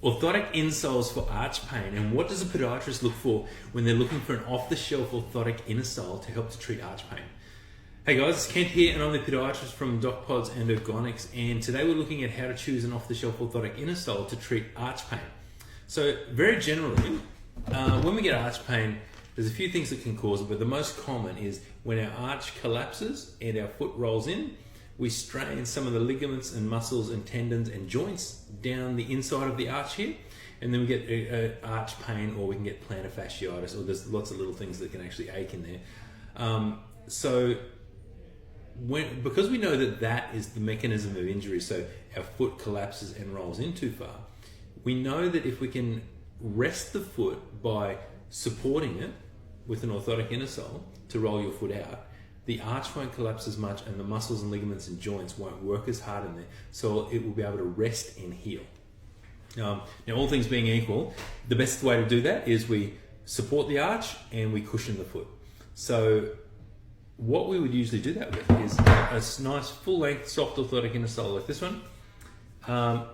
Orthotic insoles for arch pain, and what does a podiatrist look for when they're looking for an off-the-shelf orthotic insole to help to treat arch pain? Hey guys, it's Kent here and I'm the podiatrist from docpods and Ergonx, and today we're looking at how to choose an off-the-shelf orthotic insole to treat arch pain. So very generally, when we get arch pain, there's a few things that can cause it, but the most common is when our arch collapses and our foot rolls in, we strain some of the ligaments and muscles and tendons and joints down the inside of the arch here, and then we get arch pain, or we can get plantar fasciitis, or there's lots of little things that can actually ache in there. Because we know that that is the mechanism of injury, so our foot collapses and rolls in too far, we know that if we can rest the foot by supporting it with an orthotic insole to roll your foot out, the arch won't collapse as much and the muscles and ligaments and joints won't work as hard in there, so it will be able to rest and heal. Now, all things being equal, the best way to do that is we support the arch and we cushion the foot. So what we would usually do that with is a nice full-length soft orthotic insole like this one.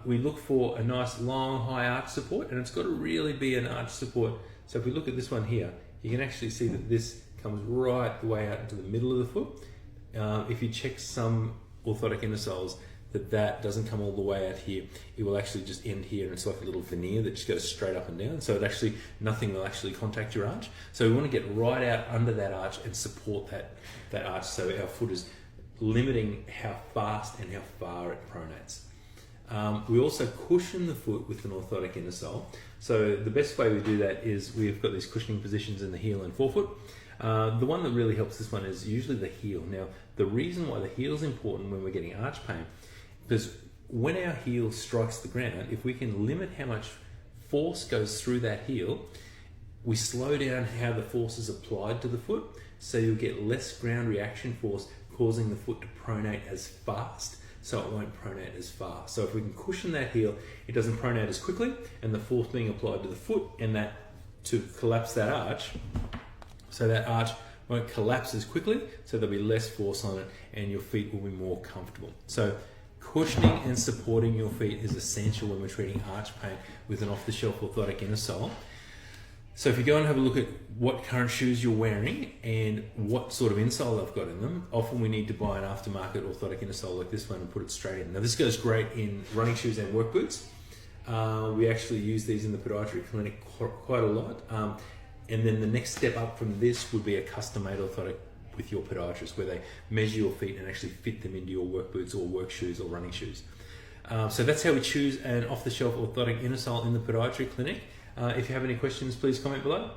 We look for a nice long high arch support, and it's got to really be an arch support. So if we look at this one here, you can actually see that this comes right the way out into the middle of the foot. If you check some orthotic insoles that doesn't come all the way out here, it will actually just end here, and it's like a little veneer that just goes straight up and down, so nothing will actually contact your arch. So we want to get right out under that arch and support that arch, so our foot is limiting how fast and how far it pronates. We also cushion the foot with an orthotic insole. So the best way we do that is we've got these cushioning positions in the heel and forefoot. The one that really helps this one is usually the heel. Now, the reason why the heel is important when we're getting arch pain, because when our heel strikes the ground, if we can limit how much force goes through that heel, we slow down how the force is applied to the foot, so you'll get less ground reaction force causing the foot to pronate as fast, so it won't pronate as far. So if we can cushion that heel, it doesn't pronate as quickly, and the force being applied to the foot and that to collapse that arch, so that arch won't collapse as quickly, so there'll be less force on it and your feet will be more comfortable. So cushioning and supporting your feet is essential when we're treating arch pain with an off-the-shelf orthotic insole. So if you go and have a look at what current shoes you're wearing and what sort of insole they've got in them, often we need to buy an aftermarket orthotic insole like this one and put it straight in. Now this goes great in running shoes and work boots. We actually use these in the podiatry clinic quite a lot. And then the next step up from this would be a custom-made orthotic with your podiatrist, where they measure your feet and actually fit them into your work boots or work shoes or running shoes. So that's how we choose an off-the-shelf orthotic insole in the podiatry clinic. If you have any questions, please comment below.